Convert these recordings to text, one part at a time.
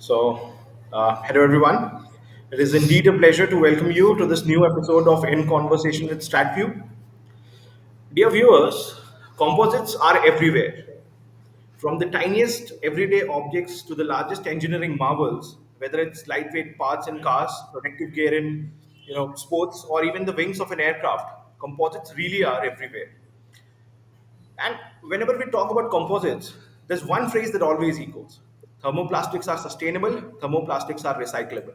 Hello everyone. It is indeed a pleasure to welcome you to this new episode of In Conversation with Stratview. Dear viewers, composites are everywhere. From the tiniest everyday objects to the largest engineering marvels, whether it's lightweight parts in cars, protective gear in sports, or even the wings of an aircraft, composites really are everywhere. And whenever we talk about composites, there's one phrase that always echoes. Thermoplastics are sustainable, thermoplastics are recyclable.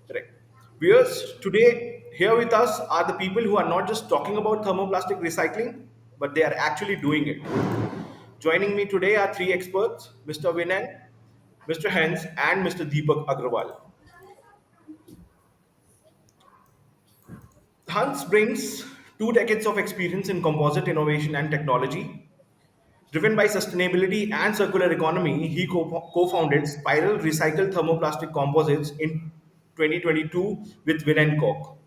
Correct. Viewers, today here with us are the people who are not just talking about thermoplastic recycling, but they are actually doing it. Joining me today are three experts, Mr. Winand, Mr. Hens, and Mr. Deepak Agrawal. Hans brings 2 decades of experience in composite innovation and technology. Driven by sustainability and circular economy, he co-founded Spiral Recycled Thermoplastic Composites in 2022 with Winand Koch.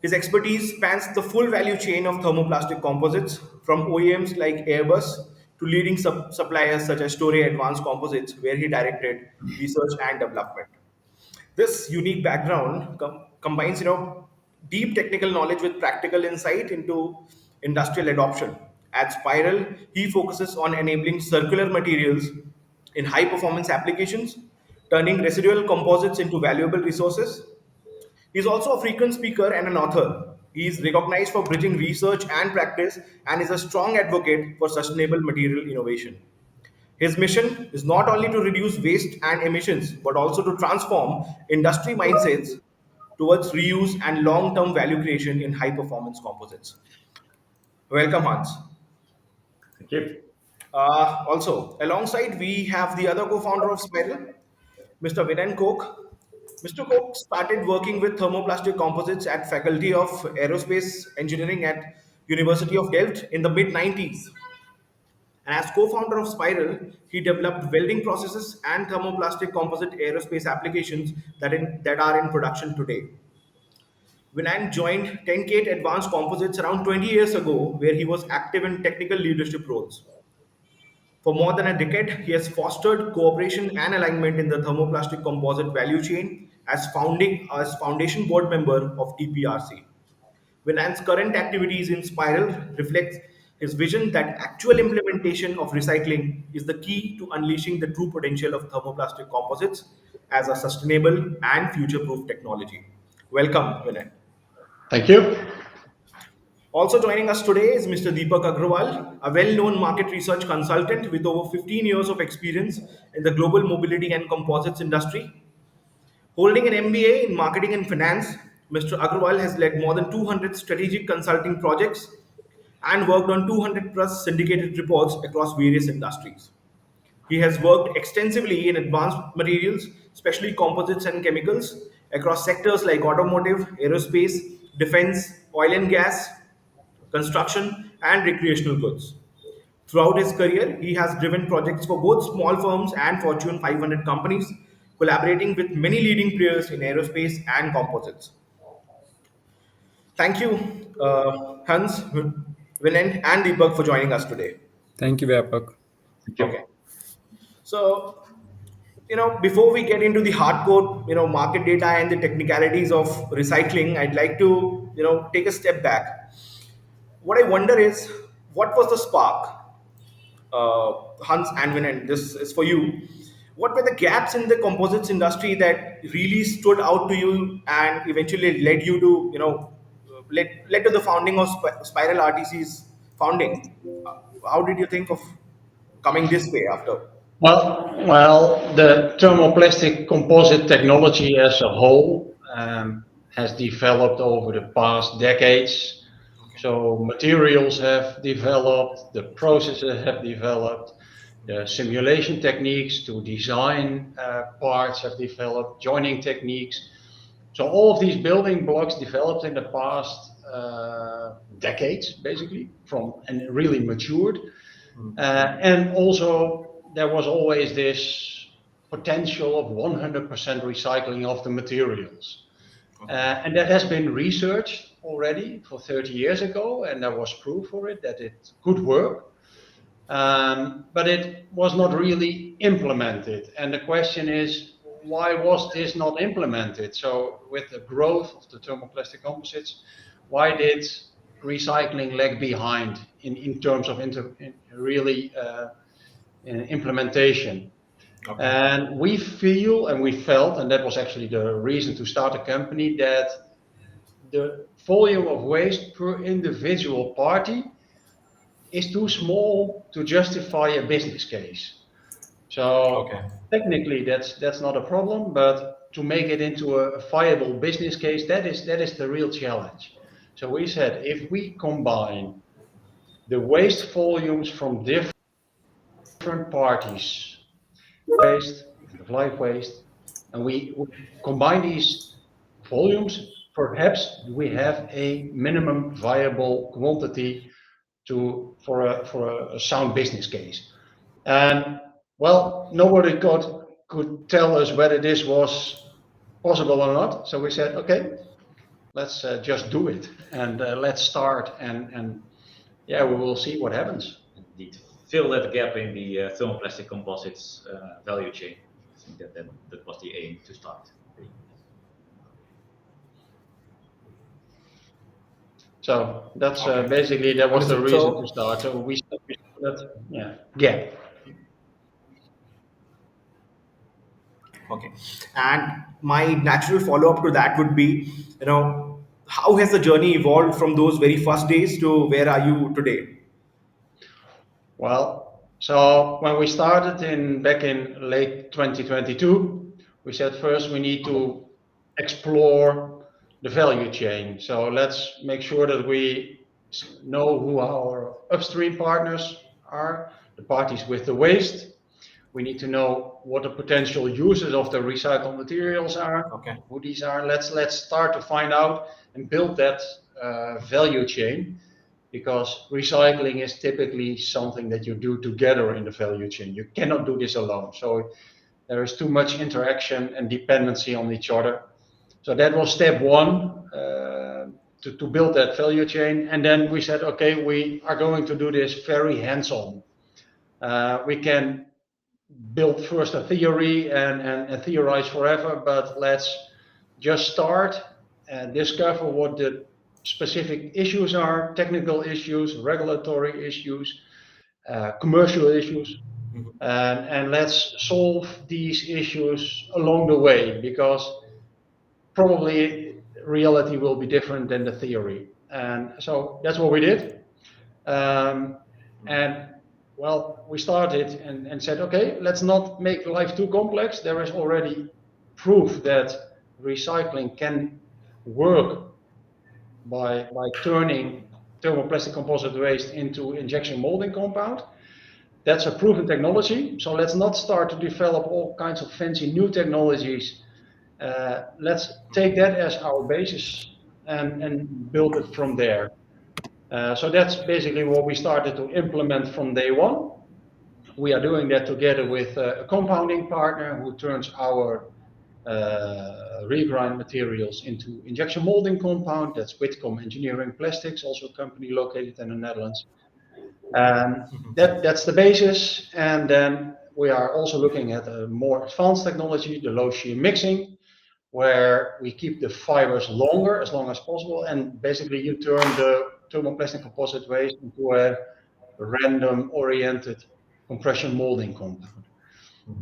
His expertise spans the full value chain of thermoplastic composites, from OEMs like Airbus to leading suppliers such as Torre Advanced Composites, where he directed research and development. This unique background combines, deep technical knowledge with practical insight into industrial adoption. At Spiral, he focuses on enabling circular materials in high performance applications, turning residual composites into valuable resources. He is also a frequent speaker and an author. He is recognized for bridging research and practice and is a strong advocate for sustainable material innovation. His mission is not only to reduce waste and emissions, but also to transform industry mindsets towards reuse and long term value creation in high performance composites. Welcome, Hans. Thank you. Also, alongside, we have the other co founder of Spiral, Mr. Viren Koch. Mr. Koch started working with thermoplastic composites at Faculty of Aerospace Engineering at University of Delft in the mid 90s. And as co-founder of Spiral, he developed welding processes and thermoplastic composite aerospace applications that are in production today. Winand joined 10K Advanced Composites around 20 years ago, where he was active in technical leadership roles. For more than a decade, he has fostered cooperation and alignment in the thermoplastic composite value chain as foundation board member of TPRC. Winand's current activities in Spiral reflects his vision that actual implementation of recycling is the key to unleashing the true potential of thermoplastic composites as a sustainable and future-proof technology. Welcome, Winand. Thank you. Also joining us today is Mr. Deepak Agrawal, a well-known market research consultant with over 15 years of experience in the global mobility and composites industry. Holding an MBA in marketing and finance, Mr. Agrawal has led more than 200 strategic consulting projects and worked on 200 plus syndicated reports across various industries. He has worked extensively in advanced materials, especially composites and chemicals, across sectors like automotive, aerospace, defense, oil and gas, construction, and recreational goods. Throughout his career, he has driven projects for both small firms and Fortune 500 companies, collaborating with many leading players in aerospace and composites. Thank you, Hans, Vinend, and Deepak for joining us today. Thank you, Vyapak. Thank you. Okay, so before we get into the hardcore, market data and the technicalities of recycling, I'd like to, take a step back. What I wonder is, what was the spark? Hans and Vinand, this is for you. What were the gaps in the composites industry that really stood out to you and eventually led you to, led to the founding of Spiral RTC's founding? How did you think of coming this way after? Well, the thermoplastic composite technology as a whole has developed over the past decades. Okay. So materials have developed, the processes have developed, the simulation techniques to design parts have developed, joining techniques. So all of these building blocks developed in the past decades, basically, and really matured. And also, there was always this potential of 100% recycling of the materials. And that has been researched already for 30 years ago, and there was proof for it that it could work. but it was not really implemented. And the question is, why was this not implemented? So with the growth of the thermoplastic composites, why did recycling lag behind in terms of implementation? Okay. And we feel and we felt, and that was actually the reason to start a company, that the volume of waste per individual party is too small to justify a business case. So Okay. technically, that's not a problem, but to make it into a viable business case, that is the real challenge. So we said if we combine the waste volumes from different parties, waste, end of life waste, and we combine these volumes, perhaps we have a minimum viable quantity for a sound business case. And well, nobody could tell us whether this was possible or not. So we said, okay, let's just do it and let's start and yeah, we will see what happens. Indeed, fill that gap in the thermoplastic composites value chain. I think that was the aim to start. So that's Okay. basically that was the Understood. reason to So, start. So we saw that yeah gap. okay. And my natural follow up to that would be, how has the journey evolved from those very first days to where are you today? Well, so when we started back in late 2022, we said first we need to explore the value chain. So let's make sure that we know who our upstream partners are, the parties with the waste. We need to know what the potential uses of the recycled materials are, Okay. who these are. Let's start to find out and build that value chain, because recycling is typically something that you do together in the value chain. You cannot do this alone. So there is too much interaction and dependency on each other. So that was step one, to build that value chain. And then we said, okay, we are going to do this very hands-on. We can build first a theory and theorize forever, but let's just start and discover what the specific issues are, technical issues, regulatory issues, commercial issues, and let's solve these issues along the way, because probably reality will be different than the theory. And so that's what we did. And well, we started and said, okay, let's not make life too complex. There is already proof that recycling can work by turning thermoplastic composite waste into injection molding compound. That's a proven technology. So let's not start to develop all kinds of fancy new technologies. Let's take that as our basis and build it from there. So that's basically what we started to implement from day one. We are doing that together with a compounding partner who turns our regrind materials into injection molding compound. That's Whitcomb Engineering Plastics, also a company located in the Netherlands. That's the basis. And then we are also looking at a more advanced technology, the low shear mixing, where we keep the fibers longer, as long as possible, and basically you turn the thermoplastic composite waste into a random oriented compression molding compound.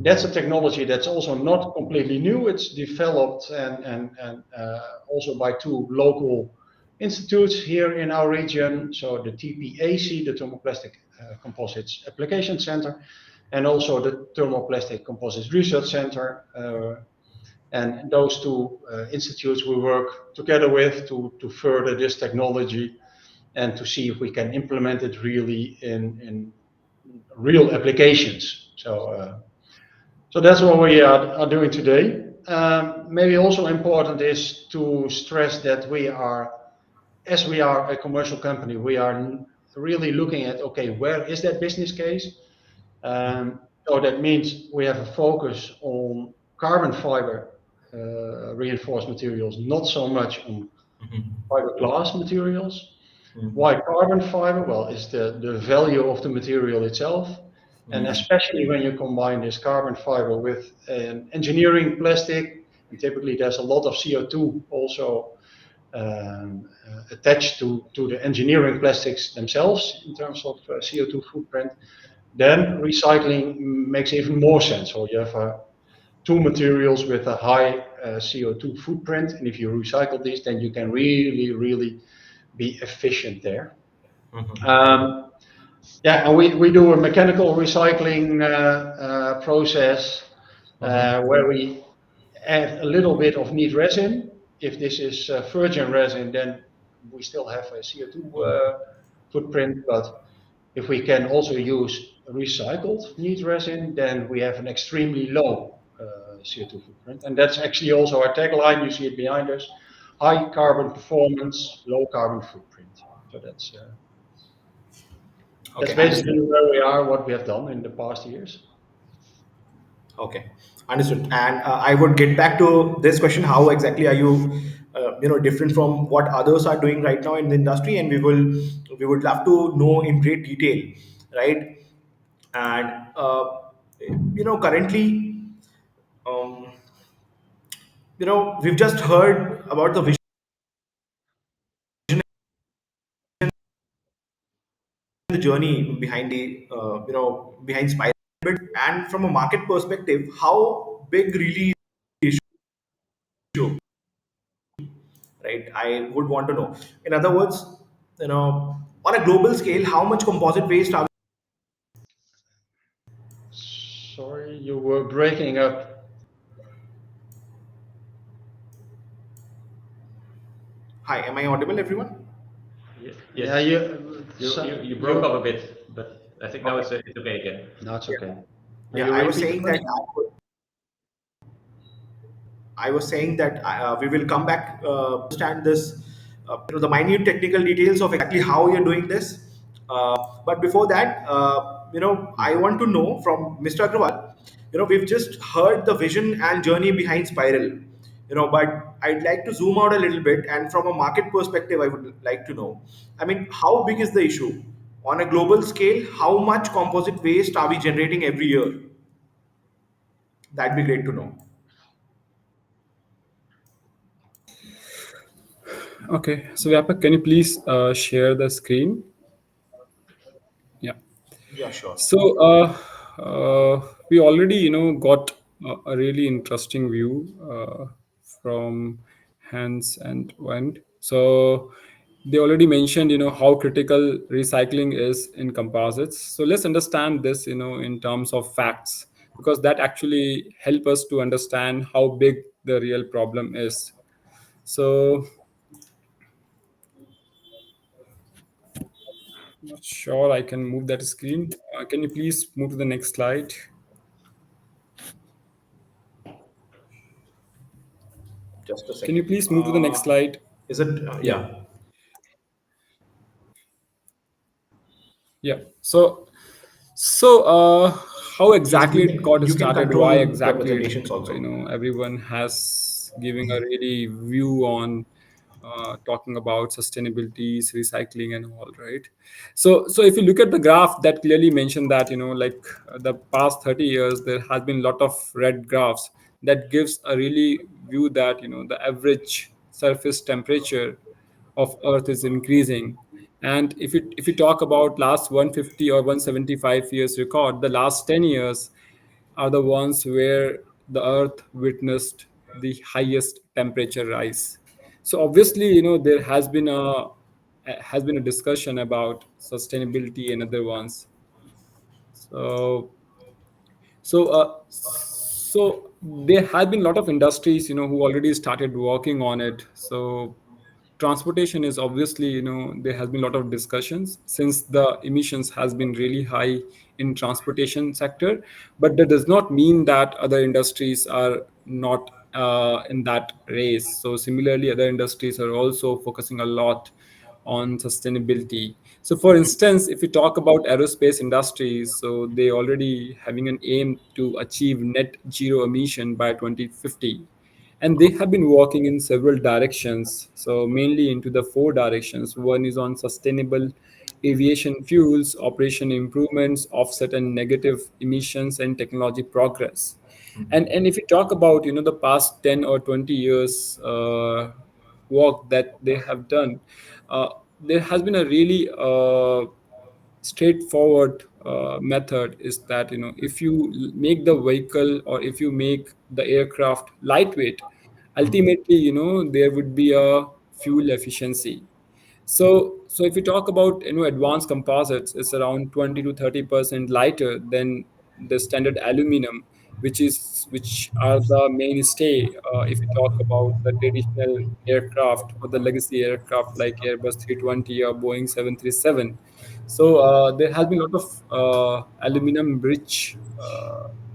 That's a technology that's also not completely new. It's developed and also by two local institutes here in our region. So the TPAC, the Thermoplastic Composites Application Center, and also the Thermoplastic Composites Research Center. And those two institutes we work together with to further this technology and to see if we can implement it really in real applications. So that's what we are doing today. Maybe also important is to stress that as we are a commercial company, we are really looking at, okay, where is that business case? So that means we have a focus on carbon fiber reinforced materials, not so much on fiberglass materials. Why carbon fiber? Well, it's the value of the material itself. And especially when you combine this carbon fiber with an engineering plastic, and typically there's a lot of CO2 also attached to the engineering plastics themselves in terms of CO2 footprint, then recycling makes even more sense. So you have two materials with a high CO2 footprint, and if you recycle these, then you can really, really be efficient there. Yeah, and we do a mechanical recycling process where we add a little bit of neat resin. If this is virgin resin, then we still have a CO2 footprint, but if we can also use recycled neat resin, then we have an extremely low CO2 footprint. And that's actually also our tagline. You see it behind us: high carbon performance, low carbon footprint. So that's Okay, basically understood. where we are, what we have done in the past years. Okay, understood. And I would get back to this question: how exactly are you, different from what others are doing right now in the industry? And we would love to know in great detail, right? And currently, um, we've just heard about the vision and the journey behind behind Spiral. And from a market perspective, how big really is the issue, right? I would want to know. In other words, on a global scale, how much composite waste are Sorry, you were breaking up. Hi, am I audible, everyone? Yeah, Yes, you broke you. up a bit, but I think now Okay. it's okay again. No, it's Yeah. okay. Can Yeah, you repeat the question? I was saying that we will come back understand this, the minute technical details of exactly how you're doing this. But before that, I Mhm. want to know from Mr. Agrawal. We've just heard the vision and journey behind Spiral. But I'd like to zoom out a little bit, and from a market perspective, I would like to know. I mean, how big is the issue on a global scale? How much composite waste are we generating every year? That'd be great to know. Okay, so Vyapak, can you please share the screen? Yeah. Yeah, sure. So we already, got a really interesting view from Hans and Wendt. So they already mentioned, how critical recycling is in composites. So let's understand this, in terms of facts, because that actually help us to understand how big the real problem is. So not sure I can move that screen. Can you please move to the next slide? Just a Can you second. please move to the next slide? Is it? Yeah, Yeah. yeah. So how Yes, exactly it got you can started? Why control the exactly it? presentations also. Everyone has giving a really view on talking about sustainability, recycling, and all, right? So if you look at the graph, that clearly mentioned that, like the past 30 years, there has been a lot of red graphs that gives a really view that, the average surface temperature of Earth is increasing. And if you talk about last 150 or 175 years record, the last 10 years are the ones where the Earth witnessed the highest temperature rise. So obviously, there has been a discussion about sustainability and other ones. So so there have been a lot of industries, who already started working on it. So transportation is obviously, there has been a lot of discussions since the emissions has been really high in transportation sector, but that does not mean that other industries are not in that race. So similarly, other industries are also focusing a lot on sustainability. So for instance, if we talk about aerospace industries, so they already having an aim to achieve net zero emission by 2050. and they have been working in several directions. So mainly into the four directions. One is on sustainable aviation fuels, operation improvements, offset and negative emissions, and technology progress. And if you talk about the past 10 or 20 years work that they have done, uh, there has been a really straightforward method, is that if you make the vehicle, or if you make the aircraft lightweight, ultimately there would be a fuel efficiency. So if you talk about advanced composites, it's around 20 to 30% lighter than the standard aluminum, which are the mainstay. If you talk about the traditional aircraft or the legacy aircraft like Airbus 320 or Boeing 737. So there has been a lot of aluminum rich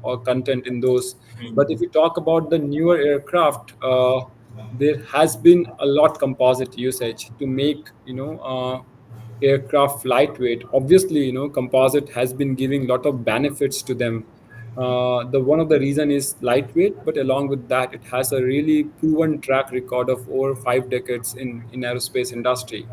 or content in those. But if you talk about the newer aircraft, there has been a lot composite usage to make aircraft lightweight. Obviously, composite has been giving a lot of benefits to them. The one of the reason is lightweight, but along with that, it has a really proven track record of over 5 decades in aerospace industry.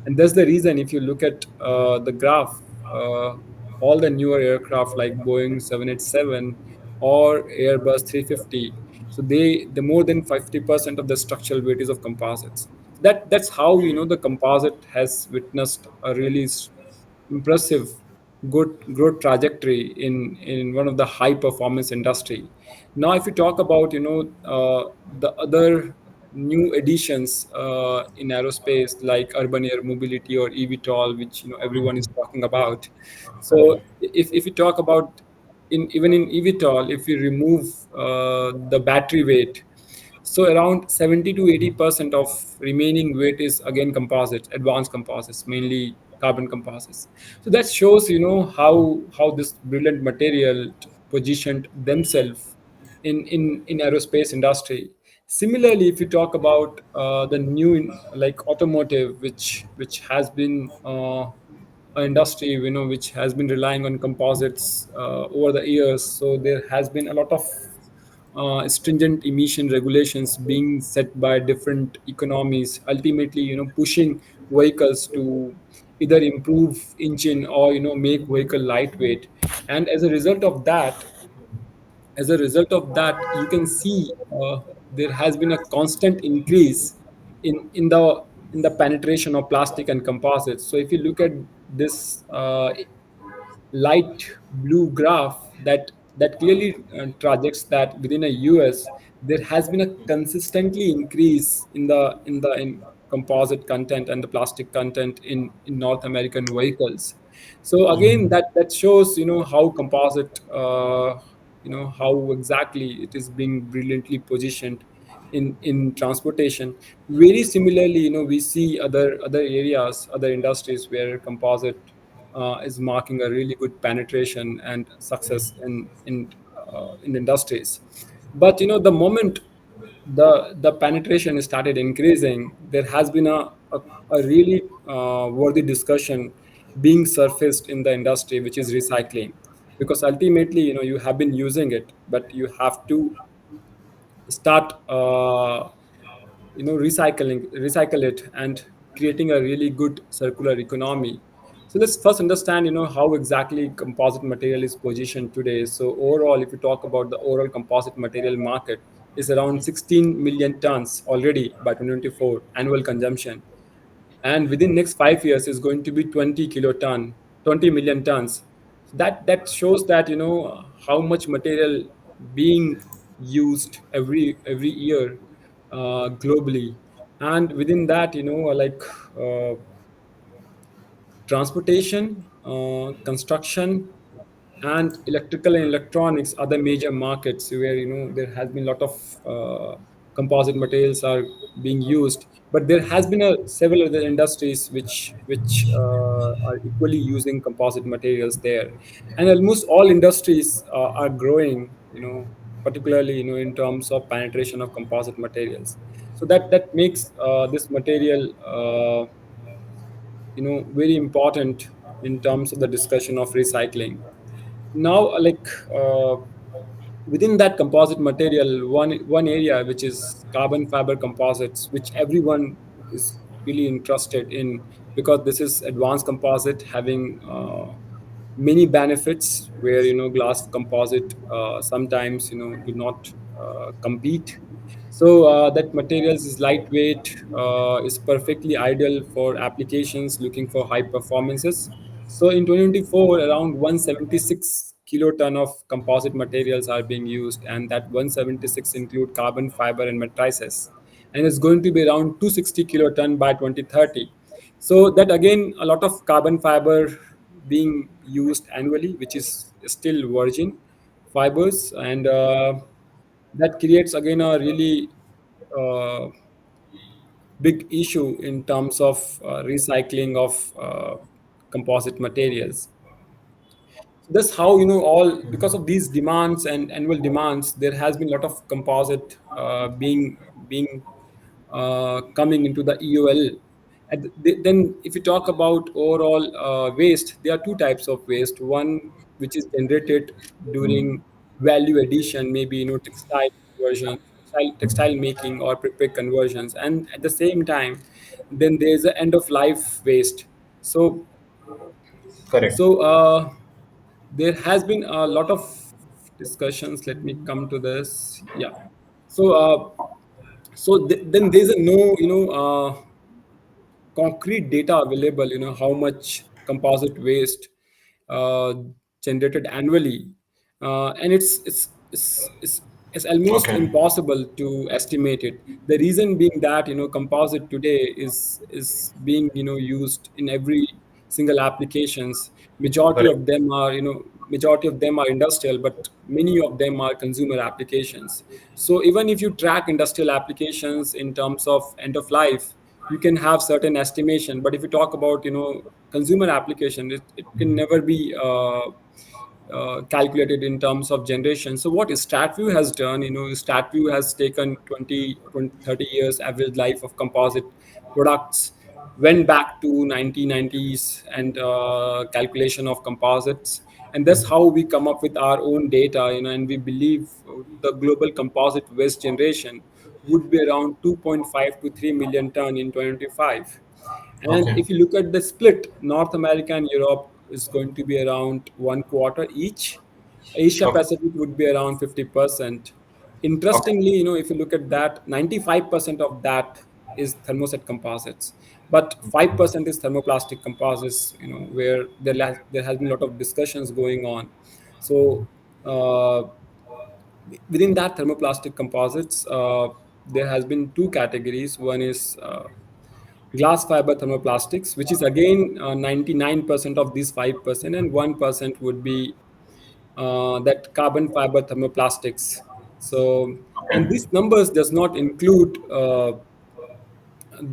And that's the reason, if you look at the graph, uh, all the newer aircraft like Boeing 787 or Airbus 350, so the more than 50% of the structural weight is of composites. That's how the composite has witnessed a really impressive good growth trajectory in one of the high performance industry. Now if you talk about the other new additions in aerospace, like urban air mobility or eVTOL, which everyone is talking about. So if you talk about, even in eVTOL, if you remove the battery weight, so around 70 to 80% of remaining weight is again composites, advanced composites, mainly carbon composites. So that shows how this brilliant material positioned themselves in aerospace industry. Similarly, if you talk about the new, like automotive, which has been an industry which has been relying on composites over the years. So there has been a lot of stringent emission regulations being set by different economies, ultimately pushing vehicles to either improve engine or make vehicle lightweight. And as a result of that you can see there has been a constant increase in the penetration of plastic and composites. So if you look at this light blue graph, that clearly trajects that within a US there has been a consistently increase in composite content and the plastic content in North American vehicles. So again, that shows how composite, how exactly it is being brilliantly positioned in transportation. Very similarly, we see other areas, other industries where composite is marking a really good penetration and success in industries. But the moment the penetration started increasing, there has been a really worthy discussion being surfaced in the industry, which is recycling. Because ultimately, you have been using it, but you have to start recycle it and creating a really good circular economy. So let's first understand how exactly composite material is positioned today. So overall, if you talk about the overall composite material market, is around 16 million tons already by 2024 annual consumption, and within next 5 years is going to be 20 million tons. That shows that how much material being used every year globally. And within that, uh, transportation, construction, and electrical and electronics are the major markets where there has been a lot of composite materials are being used. But there has been several other industries which are equally using composite materials there, and almost all industries are growing. Particularly in terms of penetration of composite materials. So that makes this material very important in terms of the discussion of recycling. Now, Within that composite material, one area which is carbon fiber composites, which everyone is really interested in, because this is advanced composite having many benefits, where glass composite sometimes do not compete. So that materials is lightweight, is perfectly ideal for applications looking for high performances. So in 2024, around 176 kiloton of composite materials are being used, and that 176 include carbon fiber and matrices, and it's going to be around 260 kiloton by 2030. So that again, a lot of carbon fiber being used annually, which is still virgin fibers, and that creates again a really uh, big issue in terms of recycling of composite materials. That's how, all because of these demands and annual demands, there has been a lot of composite being coming into the EOL. And then, if you talk about overall waste, there are two types of waste. One which is generated during value addition, maybe textile conversion, textile making, or prepreg conversions, and at the same time, then there's the end of life waste. So Correct. so there has been a lot of discussions. Let me come to this. Yeah. So then there's a no concrete data available, how much composite waste uh, generated annually, and it's almost Okay. impossible to estimate it. The reason being that composite today is being used in every single applications. Correct. Majority of them are industrial, but many of them are consumer applications. So even if you track industrial applications in terms of end of life, you can have certain estimation. But if you talk about consumer application, it can never be calculated in terms of generation. So what Stratview has done, Stratview has taken 20 30 years average life of composite products, went back to 1990s, and calculation of composites, and that's how we come up with our own data. And we believe the global composite waste generation would be around 2.5 to 3 million ton in 2025. And Okay. if you look at the split, North America and Europe is going to be around one quarter each. Asia Okay. Pacific would be around 50%. Okay. Interestingly, if you look at that, 95% of that is thermoset composites, but 5% is thermoplastic composites, where there has been a lot of discussions going on. So within that thermoplastic composites, there has been two categories. One is glass fiber thermoplastics, which is again 99% of these 5%, and 1% would be that carbon fiber thermoplastics. So, and Okay. these numbers does not include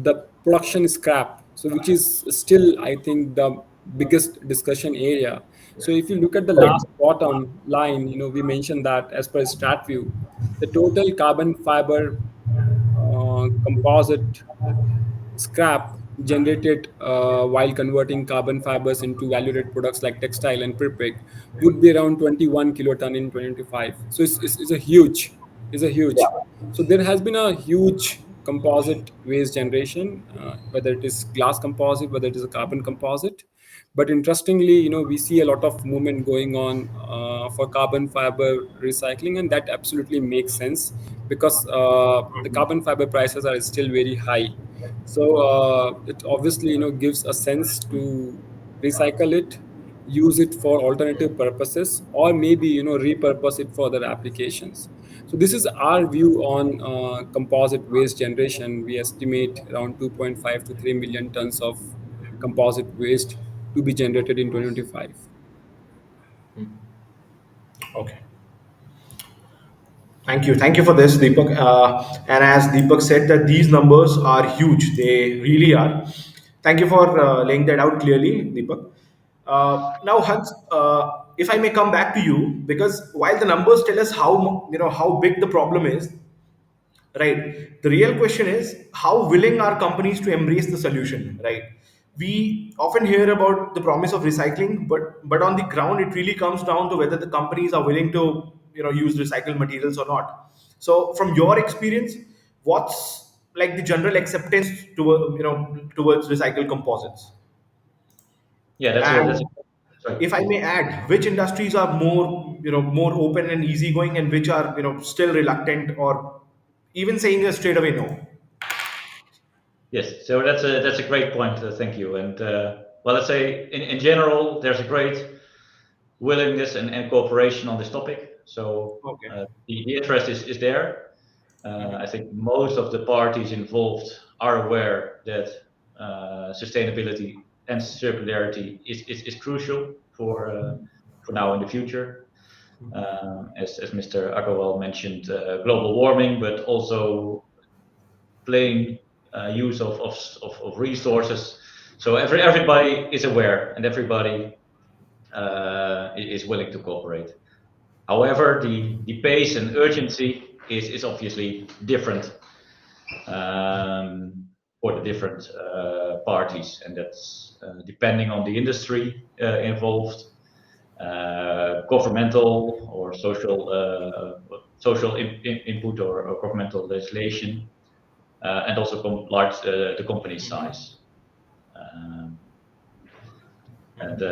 the production scrap, so which is still, I think, the biggest discussion area. So if you look at the Correct. last bottom line, we mentioned that as per Stratview, the total carbon fiber composite scrap generated while converting carbon fibers into value-added products like textile and prepreg would be around 21 kiloton in 2025. So it's a huge, is a huge. So there has been a huge composite waste generation, whether it is glass composite, whether it is a carbon composite. But interestingly, we see a lot of movement going on for carbon fiber recycling, and that absolutely makes sense, because the carbon fiber prices are still very high. So it obviously gives a sense to recycle it, use it for alternative purposes, or maybe repurpose it for other applications. So this is our view on composite waste generation. We estimate around 2.5 to 3 million tons of composite waste to be generated in 2025. Okay. Thank you. Thank you for this, Deepak. And as Deepak said, that these numbers are huge. They really are. Thank you for laying that out clearly, Deepak. Now, Hans, if I may come back to you, because while the numbers tell us how big the problem is, right? The real question is how willing are companies to embrace the solution, right? We often hear about the promise of recycling, but on the ground, it really comes down to whether the companies are willing to use recycled materials or not. So from your experience, what's like the general acceptance towards recycled composites? Yeah, that's And sorry. if I may add, which industries are more open and easygoing, and which are still reluctant or even saying a straight away no? Yes, so that's a great point. Thank you. And well, let's say in general, there's a great willingness and cooperation on this topic. So Okay. the interest is there. I think most of the parties involved are aware that sustainability and circularity is crucial for now and the future. As Mr. Agarwal mentioned, global warming, but also plain use of resources. So everybody is aware and everybody is willing to cooperate. However, the pace and urgency is obviously different for the different parties, and that's depending on the industry involved, governmental or social input or governmental legislation, and also the company size. And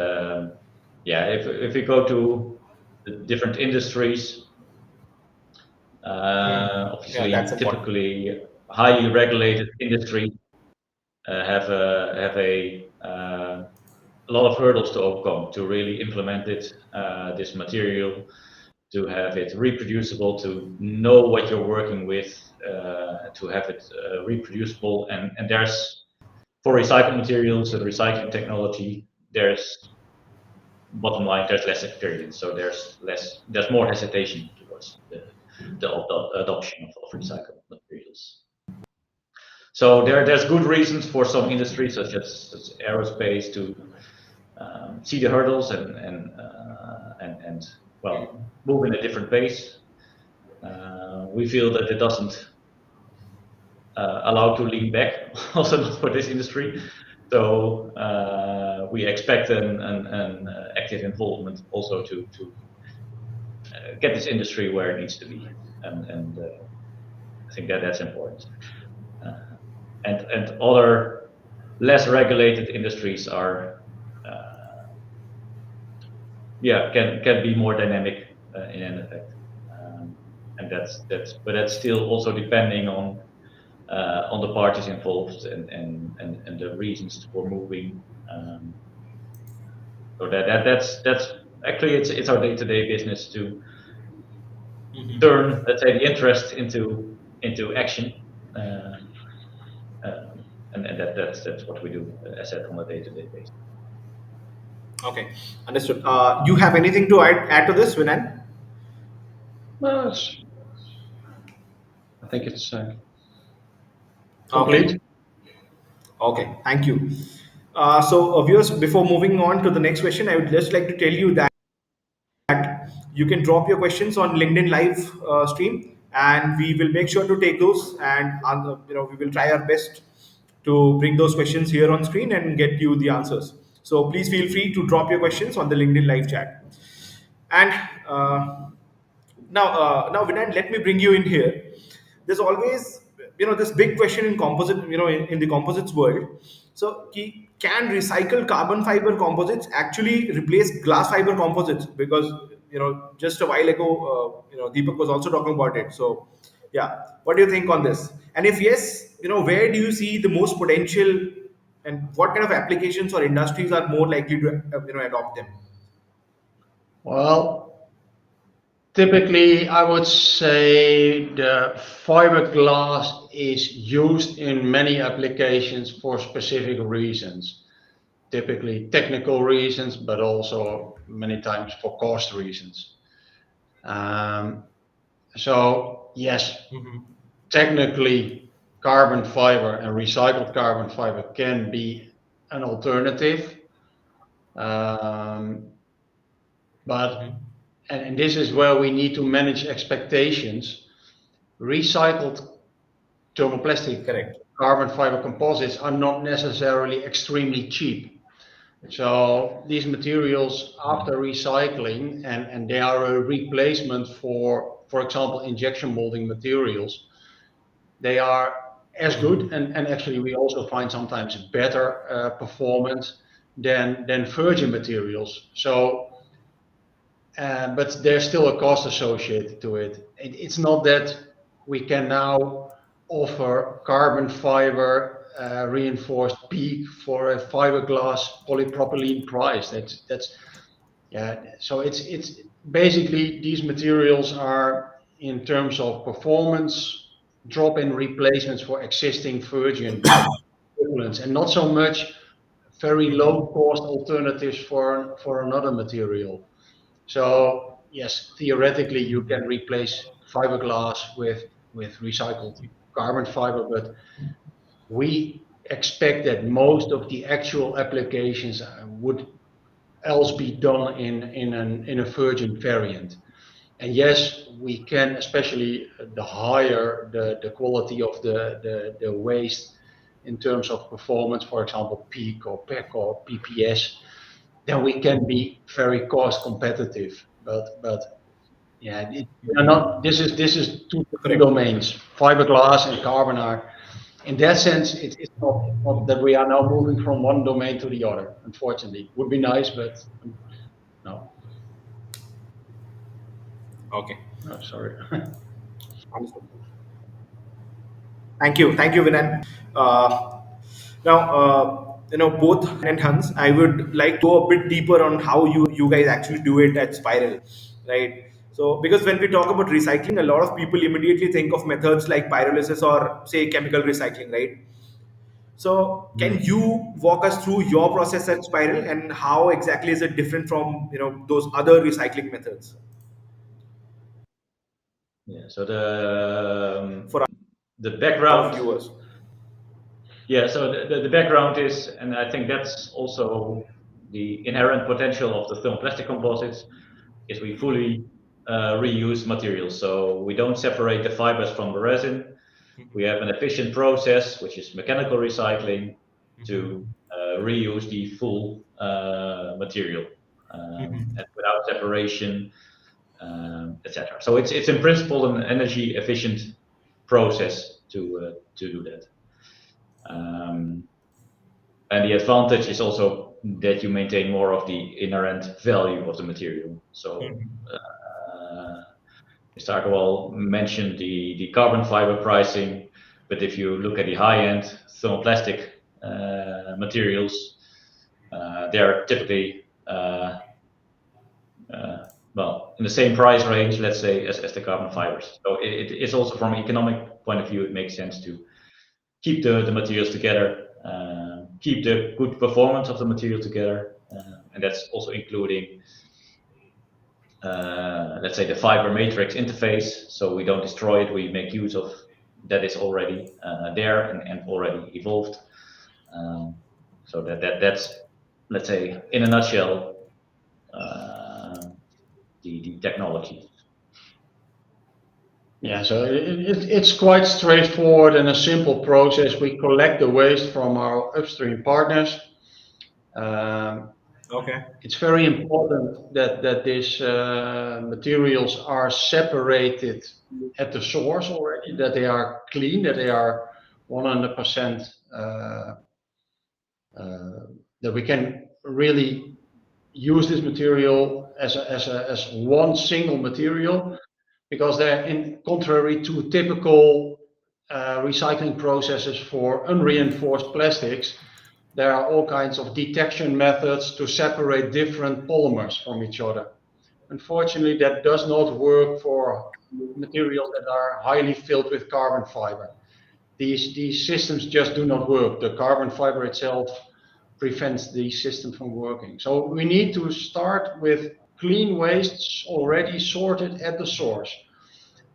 yeah, if we go to the different industries, Yeah, that's obviously, important. typically highly regulated industries have a lot of hurdles to overcome to really implement this material, to have it reproducible, to know what you're working with, to have it reproducible. And there's for recycled materials and recycling technology, there's bottom line, there's less experience, so there's more hesitation towards the adoption of recycled materials. So there's good reasons for some industries such as aerospace to see the hurdles and well, move in a different pace. We feel that it doesn't allow to lean back, also not for this industry. So we expect an active involvement also to get this industry where it needs to be, and I think that's important. And other less regulated industries are can be more dynamic in an effect, and that's still also depending on the parties involved and the reasons for moving. So that's actually it's our day-to-day business to turn, let's say, the interest into action, and that's what we do, as I said, on a day-to-day basis. Okay, understood. You have anything to add to this, Winand? Well, I think it's Okay. complete. Okay, thank you. So, viewers, before moving on to the next question, I would just like to tell you that you can drop your questions on LinkedIn Live stream, and we will make sure to take those, and we will try our best to bring those questions here on screen and get you the answers. So please feel free to drop your questions on the LinkedIn Live chat. And now, Vinay, let me bring you in here. There's always, this big question in composite, in the composites world. So, can recycled carbon fiber composites actually replace glass fiber composites? Because, just a while ago, Deepak was also talking about it. So, yeah, what do you think on this? And if yes, where do you see the most potential, and what kind of applications or industries are more likely to, adopt them? Well, typically, I would say the fiberglass is used in many applications for specific reasons. Typically technical reasons, but also many times for cost reasons. So yes, technically carbon fiber and recycled carbon fiber can be an alternative. But and this is where we need to manage expectations. Recycled thermoplastic Correct. carbon fiber composites are not necessarily extremely cheap. So these materials after recycling, and they are a replacement for example, injection molding materials, they are as good, and actually we also find sometimes better performance than virgin materials. So, but there's still a cost associated to it. It's not that we can now offer carbon fiber reinforced PEEK for a fiberglass polypropylene price. That's yeah. So it's basically these materials are, in terms of performance, drop-in replacements for existing virgin equivalents, and not so much very low-cost alternatives for another material. So yes, theoretically you can replace fiberglass with recycled carbon fiber, but we expect that most of the actual applications would else be done in a virgin variant. And yes, we can, especially the higher the quality of the waste in terms of performance, for example, peak or PEC or PPS, then we can be very cost competitive. But yeah, we are not. This is two different Correct. domains. Fiberglass and carbon are, in that sense, it's not that we are now moving from one domain to the other. Unfortunately, would be nice, but no. Okay. No, sorry. Understood. Thank you, Vinan. Now, both and Hans, I would like to go a bit deeper on how you guys actually do it at Spiral, right? So, because when we talk about recycling, a lot of people immediately think of methods like pyrolysis or say chemical recycling, right? So, can Hmm. you walk us through your process at Spiral and how exactly is it different from those other recycling methods Yeah. So for the our background. viewers? Yeah. So the background is, and I think that's also the inherent potential of the thermoplastic composites, is we fully reuse materials. So we don't separate the fibers from the resin. We have an efficient process, which is mechanical recycling, to reuse the full material and without separation, etc. So it's in principle an energy efficient process to do that. And the advantage is also that you maintain more of the inherent value of the material. So Starkowal mentioned the carbon fiber pricing, but if you look at the high-end thermoplastic materials, they are typically well in the same price range, let's say, as the carbon fibers. So it's also from an economic point of view, it makes sense to keep the materials together, keep the good performance of the material together, and that's also including let's say the fiber matrix interface, so we don't destroy it, we make use of that is already there and already evolved. So that's, let's say, in a nutshell, the technology. Yeah, so it's quite straightforward and a simple process. We collect the waste from our upstream partners. Okay. It's very important that these materials are separated at the source already, that they are clean, that they are 100% that we can really use this material as one single material, because they're, in contrary to typical recycling processes for unreinforced plastics, there are all kinds of detection methods to separate different polymers from each other. Unfortunately, that does not work for materials that are highly filled with carbon fiber. These systems just do not work. The carbon fiber itself prevents these systems from working. So we need to start with clean wastes already sorted at the source.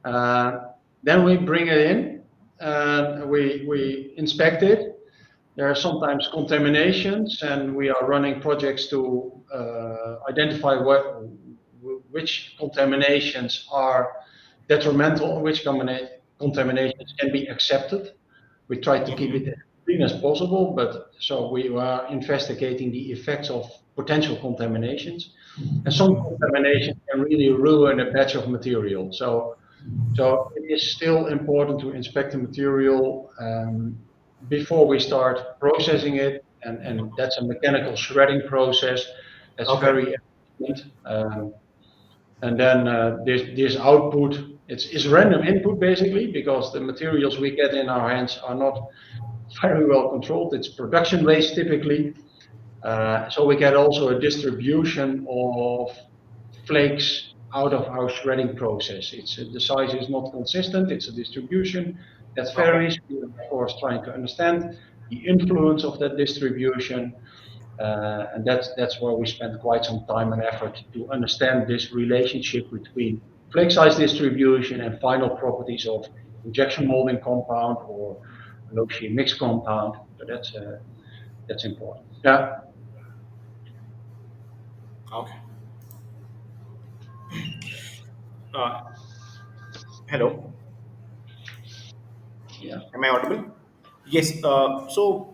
Then we bring it in, we inspect it. There are sometimes contaminations, and we are running projects to identify which contaminations are detrimental and which contaminations can be accepted. We try to keep it clean as possible, but so we are investigating the effects of potential contaminations. And some contamination can really ruin a batch of material. So it is still important to inspect the material before we start processing it, and that's a mechanical shredding process that's Okay. very efficient. And then this output, it's random input basically, because the materials we get in our hands are not very well controlled. It's production waste typically. So we get also a distribution of flakes out of our shredding process. The size is not consistent. It's a distribution that Okay. varies. We are of course trying to understand the influence of that distribution, and that's where we spend quite some time and effort to understand this relationship between flake size distribution and final properties of injection molding compound or low shear mixed compound. So that's important. Yeah. Okay. Uh, Hello. Yeah. Am I audible? Yes. So,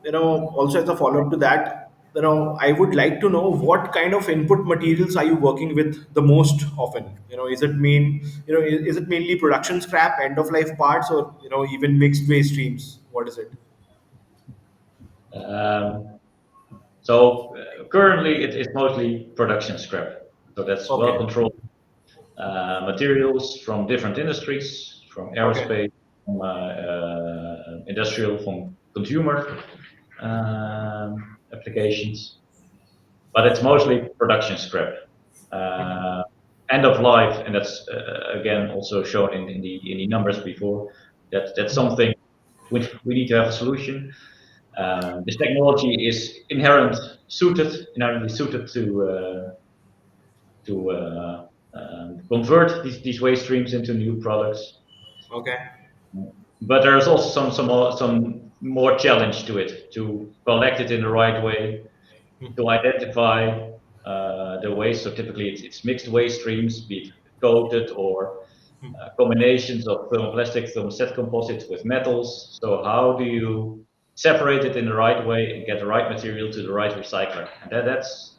also as a follow-up to that, I would like to know what kind of input materials are you working with the most often? Is it mainly production scrap, end of life parts, or even mixed waste streams? What is it? Um, so currently it's mostly production scrap. So that's well Okay. controlled materials from different industries, from Okay. aerospace, from industrial, from consumer applications. But it's mostly production scrap. Uh, End of life, and that's again also shown in the numbers before. That's something which we need to have a solution. This technology is inherently suited to convert these waste streams into new products. Okay. But there's also some more challenge to it, to collect it in the right way, to identify the waste. So typically it's mixed waste streams, be it coated or combinations of thermoplastic, thermoset composites with metals. So how do you separate it in the right way and get the right material to the right recycler? And that's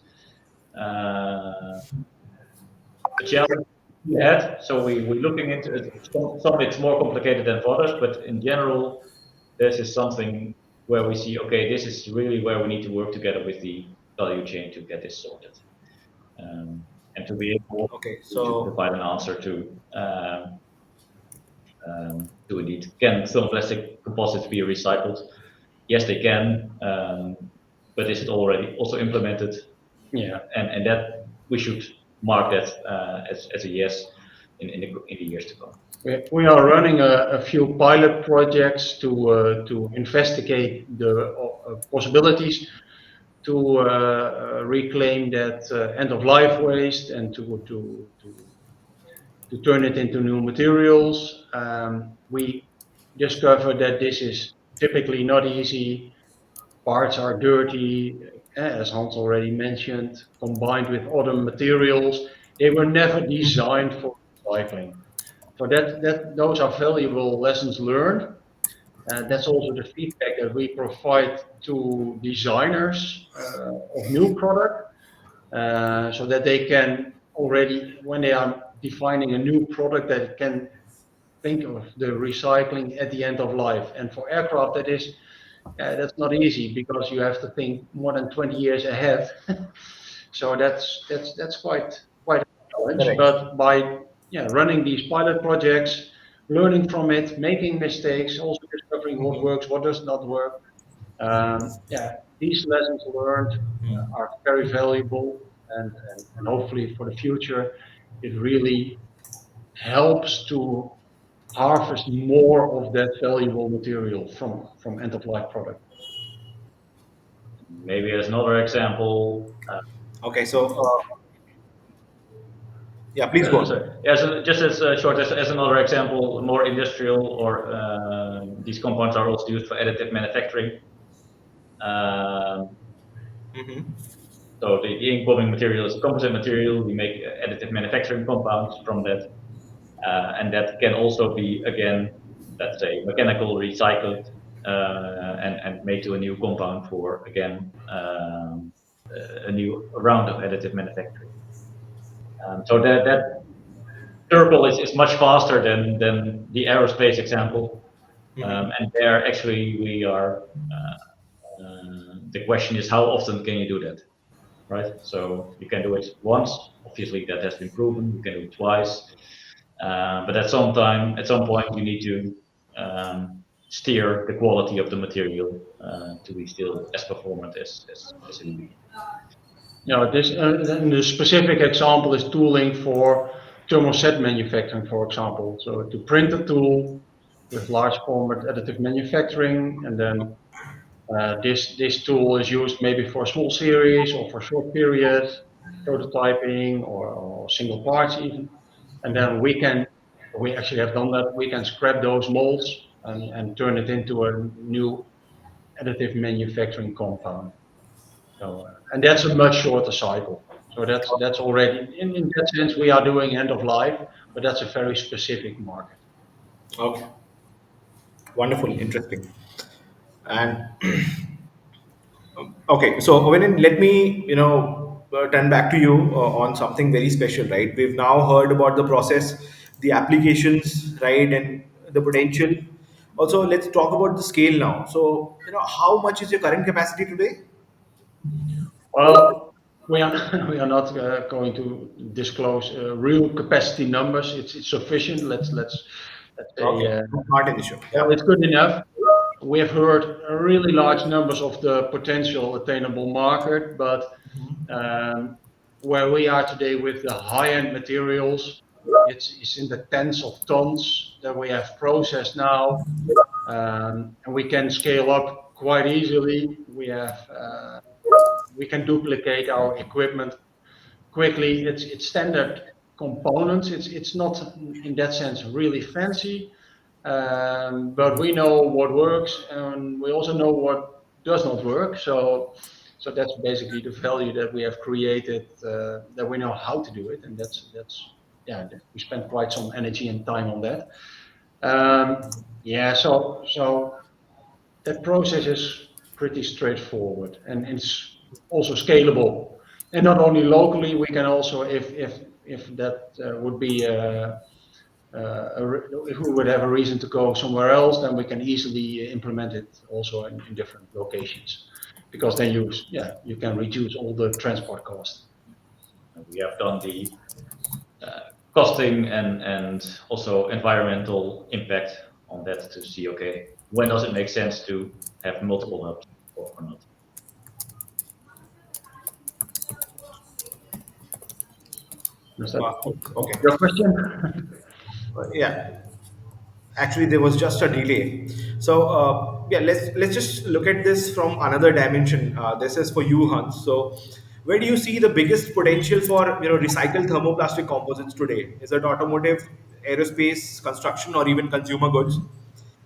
the challenge we had. So we're looking into it. Some it's more complicated than for others, but in general, this is something where we see, okay, this is really where we need to work together with the value chain to get this sorted. And to be able Okay. to So, provide an answer to indeed, can thermoplastic composites be recycled? Yes, they can, but is it already also implemented? Yeah. And that we should mark that as a yes in the years to come. We are running a few pilot projects to investigate the possibilities to reclaim that end of life waste and to turn it into new materials. We discovered that this is typically not easy. Parts are dirty, as Hans already mentioned, combined with other materials. They were never designed for recycling. So those are valuable lessons learned. That's also the feedback that we provide to designers of new product, so that they can already, when they are defining a new product, that can think of the recycling at the end of life. And for aircraft, that's not easy because you have to think more than 20 years ahead. So that's quite a challenge. correct. But by running these pilot projects, learning from it, making mistakes, also discovering what works, what does not work. These lessons learned are very valuable, and hopefully for the future, it really helps to harvest more of that valuable material from end of life product. Maybe as another example, Okay. So, yeah, please go on. sorry. Yeah, so just as short as another example, more industrial or these compounds are also used for additive manufacturing. Mm-hmm. So the incoming material is a composite material. We make additive manufacturing compounds from that, and that can also be, again, let's say, mechanical recycled and made to a new compound for again a new round of additive manufacturing. So that circle is much faster than the aerospace example. And there actually we are. The question is how often can you do that, right? So you can do it once. Obviously, that has been proven. You can do it twice, but at some point, you need to steer the quality of the material to be still as performant as it can be. This and the specific example is tooling for thermoset manufacturing, for example. So to print a tool with large format additive manufacturing, and then this tool is used maybe for a small series or for short period prototyping or single parts even. And then we actually have done that. We can scrap those molds and turn it into a new additive manufacturing compound. So, and that's a much shorter cycle. So that's already in that sense we are doing end of life, but that's a very specific market. Okay, wonderful, interesting. And okay, so Winand, let me turn back to you on something very special, right? We've now heard about the process, the applications, right, and the potential. Also, let's talk about the scale now. So, how much is your current capacity today? Well, we are we are not going to disclose real capacity numbers. It's sufficient. Let's say Okay, not an issue. well, Yeah. it's good enough. We have heard really large numbers of the potential attainable market, but where we are today with the high-end materials, it's in the tens of tons that we have processed now, and we can scale up quite easily. We can duplicate our equipment quickly. It's standard components. It's not in that sense really fancy, but we know what works, and we also know what does not work. So that's basically the value that we have created. That we know how to do it, and that's yeah. We spent quite some energy and time on that. Yeah. So that process is pretty straightforward, and it's also scalable. And not only locally, we can also, if that would be if we would have a reason to go somewhere else, then we can easily implement it also in different locations, because then you can reduce all the transport costs. We have done the costing and also environmental impact on that to see, okay, when does it make sense to have multiple hubs or not? Is that Okay. your question? Yeah. Actually, there was just a delay. So yeah, let's just look at this from another dimension. This is for you, Hans. So where do you see the biggest potential for recycled thermoplastic composites today? Is it automotive, aerospace, construction, or even consumer goods?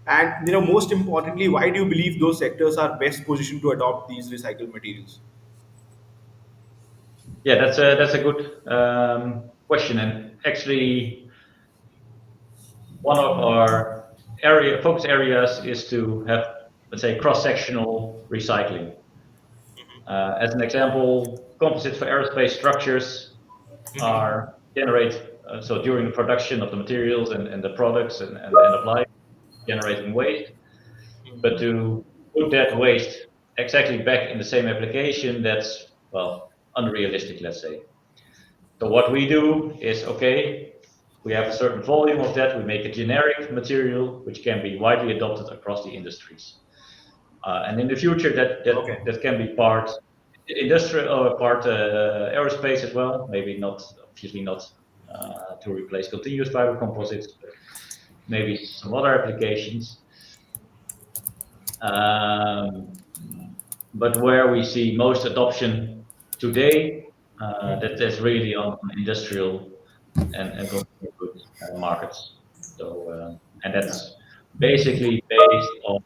And most importantly, why do you believe those sectors are best positioned to adopt these recycled materials? Yeah, that's a good question, and actually one of our focus areas is to have, let's say, cross-sectional recycling. As an example, composites for aerospace structures are generate so during the production of the materials and the products and end of life, generating waste. But to put that waste exactly back in the same application, that's, well, unrealistic, let's say. So what we do is, okay, we have a certain volume of that, we make a generic material which can be widely adopted across the industries. And in the future, Okay. that can be part industrial or part aerospace as well. Maybe not, obviously not to replace continuous fiber composites, but maybe some other applications. But where we see most adoption today, that's really on industrial and consumer goods markets. So and that's basically based on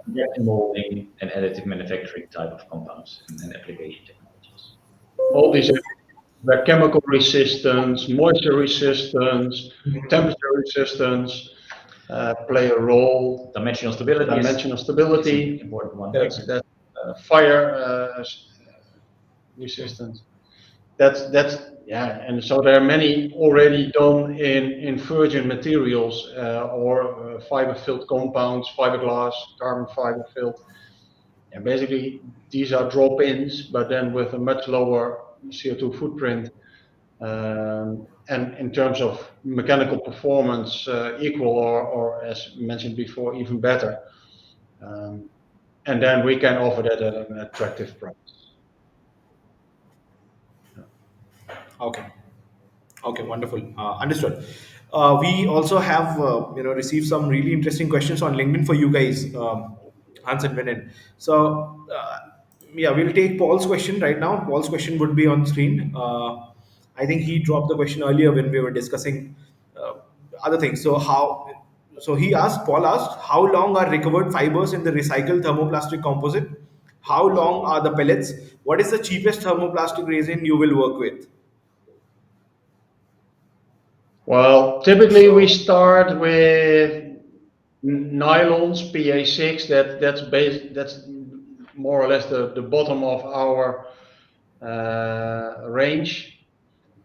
injection molding and additive manufacturing type of compounds and application technologies. All these were chemical resistance, moisture resistance, temperature resistance. play a role. Dimensional stability Dimensional is stability. an important one. That's fire resistance. That's yeah, and so there are many already done in virgin materials or fiber-filled compounds, fiberglass, carbon fiber-filled. And basically, these are drop-ins, but then with a much lower CO2 footprint. And in terms of mechanical performance, equal or as mentioned before, even better. And then we can offer that at an attractive price. Okay. Okay, wonderful. Understood. We also have received some really interesting questions on LinkedIn for you guys, Hans and Winand. So yeah, we'll take Paul's question right now. Paul's question would be on screen. I think he dropped the question earlier when we were discussing uh, other things. So he asked, Paul asked, how long are recovered fibers in the recycled thermoplastic composite? How long are the pellets? What is the cheapest thermoplastic resin you will work with? Well, typically we So start with nylons, PA6. That's more or less the bottom of our range.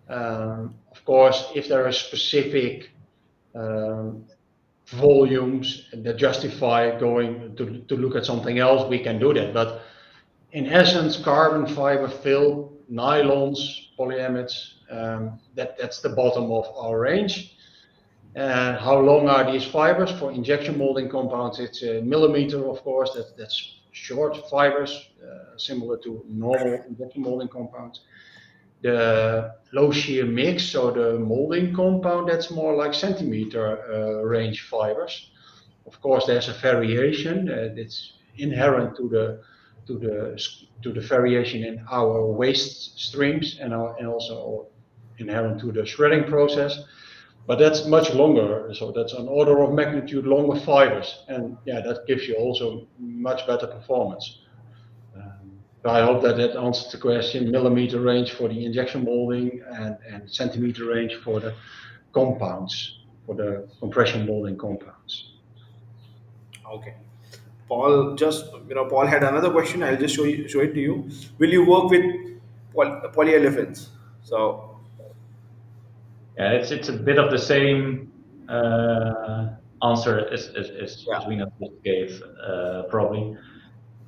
Of course, if there are specific um, volumes that justify going to look at something else, we can do that. But in essence, carbon fiber filled nylons, polyamides, that's the bottom of our range. And how long are these fibers? For injection molding compounds, it's a millimeter, of course. That's short fibers, similar to normal injection molding compounds. The low shear mix, so the molding compound, that's more like centimeter range fibers. Of course, there's a variation. It's inherent to the variation in our waste streams and also inherent to the shredding process. But that's much longer, so that's an order of magnitude longer fibers, and yeah, that gives you also much better performance. So I hope that answers the question. Millimeter range for the injection molding and centimeter range for the compounds, for the compression molding compounds. okay. Paul had another question. I'll just show it to you. Will you work with polyolefins? So Yeah, it's a bit of the same answer as yeah. we just gave, probably.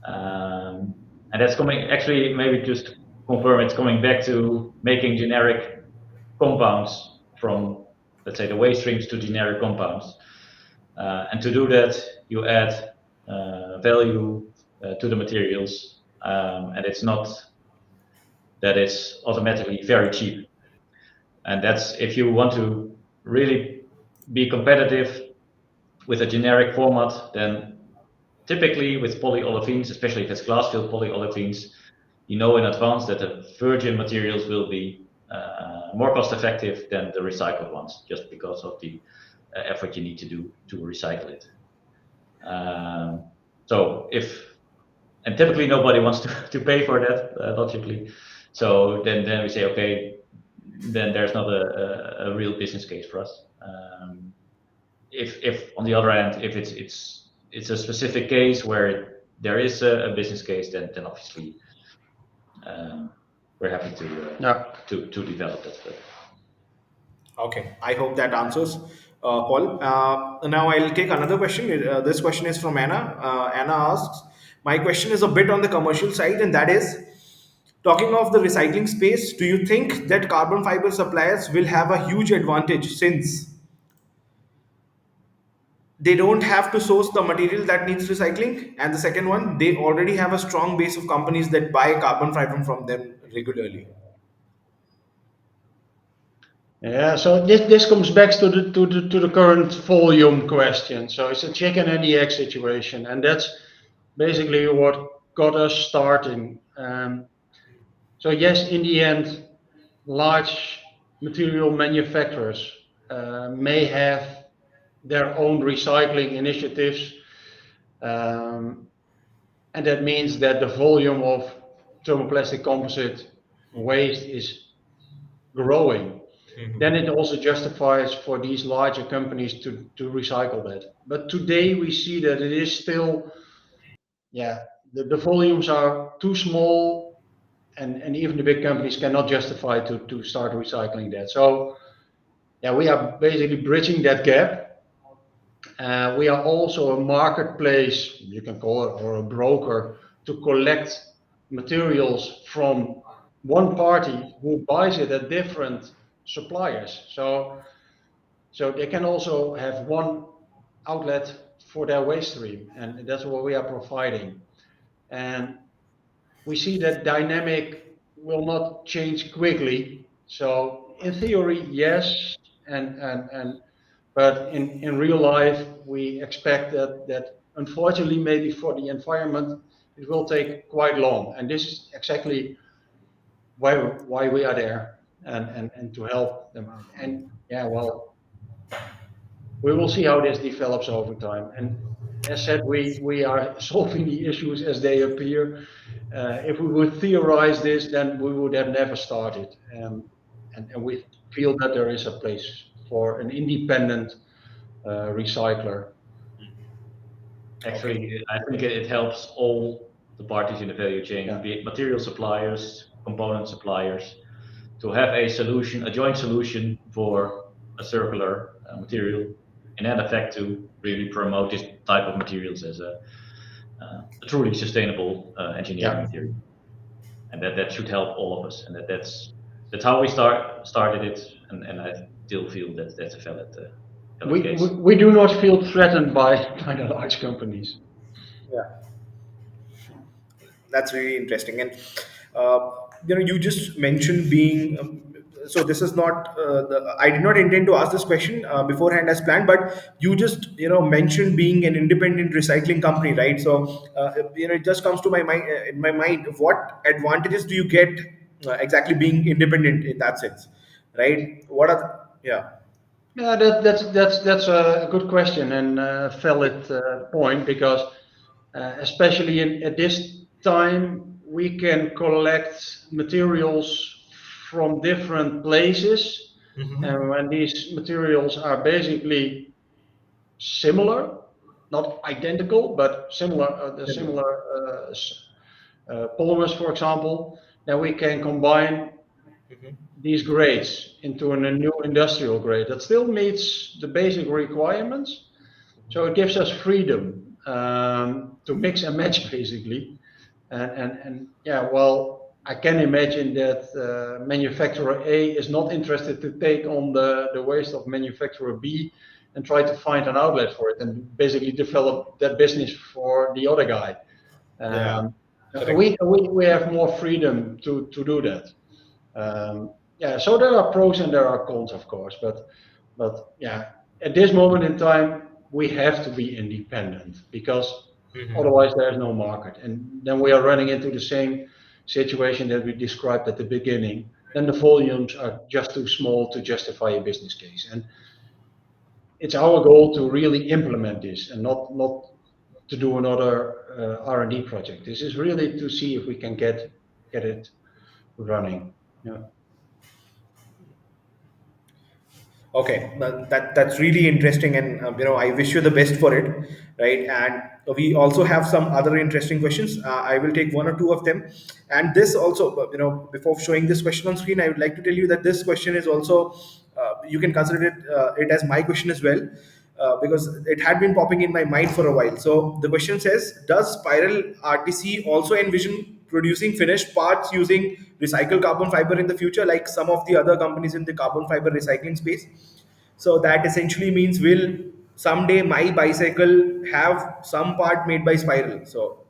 And that's coming, actually, maybe just to confirm, it's coming back to making generic compounds from, let's say, the waste streams to generic compounds. And to do that, you add value to the materials, and it's not that it's automatically very cheap. And that's if you want to really be competitive with a generic format, then typically with polyolefins, especially if it's glass-filled polyolefins, you know in advance that the virgin materials will be more cost-effective than the recycled ones, just because of the effort you need to do to recycle it. And typically nobody wants to pay for that, logically. So then we say, okay, then there's not a real business case for us. If on the other hand, if it's a specific case where there is a business case, then obviously we're happy to develop that further. Okay, I hope that answers, Paul. Now I'll take another question. This question is from Anna. Anna asks, my question is a bit on the commercial side, and that is, talking of the recycling space, do you think that carbon fiber suppliers will have a huge advantage since they don't have to source the material that needs recycling? And the second one, they already have a strong base of companies that buy carbon fiber from them regularly. Yeah, so this comes back to the current volume question. So it's a chicken and the egg situation, and that's basically what got us starting. So yes, in the end, large material manufacturers may have their own recycling initiatives, um, and that means that the volume of thermoplastic composite waste is growing. then it also justifies for these larger companies to recycle that. But today we see that it is still, the volumes are too small, and even the big companies cannot justify to start recycling that. So we are basically bridging that gap. We are also a marketplace, you can call it, or a broker, to collect materials from one party who buys it at different suppliers. So they can also have one outlet for their waste stream, and that's what we are providing. And we see that dynamic will not change quickly. So in theory, yes, but in real life, we expect that unfortunately, maybe for the environment, it will take quite long. And this is exactly why we are there, and to help them out. And we will see how this develops over time. And as said, we are solving the issues as they appear. If we would theorize this, then we would have never started. And we feel that there is a place for an independent recycler. Actually, I think it helps all the parties in the value chain, be it material suppliers, component suppliers, to have a solution, a joint solution for a circular material, in that effect to really promote this type of materials as a truly sustainable engineering material. And that should help all of us. And that's how we started it, and I still feel that that's a valid case. We do not feel threatened by the large companies. Yeah, that's really interesting. And you just mentioned being. So this is not. I did not intend to ask this question beforehand as planned, but you just mentioned being an independent recycling company, right? So it just comes to my mind. In my mind, what advantages do you get exactly being independent in that sense, right? What are yeah. Yeah, that's a good question and a valid point, because especially at this time, we can collect materials from different places, and when these materials are basically similar, not identical, but similar, the similar polymers, for example, then we can combine these grades into a new industrial grade that still meets the basic requirements. So it gives us freedom to mix and match, basically. And I can imagine that manufacturer A is not interested to take on the waste of manufacturer B and try to find an outlet for it and basically develop that business for the other guy. We have more freedom to do that. So there are pros and there are cons, of course, but at this moment in time, we have to be independent, because otherwise there is no market, and then we are running into the same situation that we described at the beginning. Then the volumes are just too small to justify a business case, and it's our goal to really implement this and not to do another R&D project. This is really to see if we can get it running. Okay, that's really interesting, and I wish you the best for it, right? And we also have some other interesting questions. I will take one or two of them, and this also, before showing this question on screen, I would like to tell you that this question is also you can consider it as my question as well, because it had been popping in my mind for a while. So the question says, does Spiral RTC also envision producing finished parts using recycled carbon fiber in the future, like some of the other companies in the carbon fiber recycling space? So that essentially means, will someday my bicycle have some part made by Spiral? So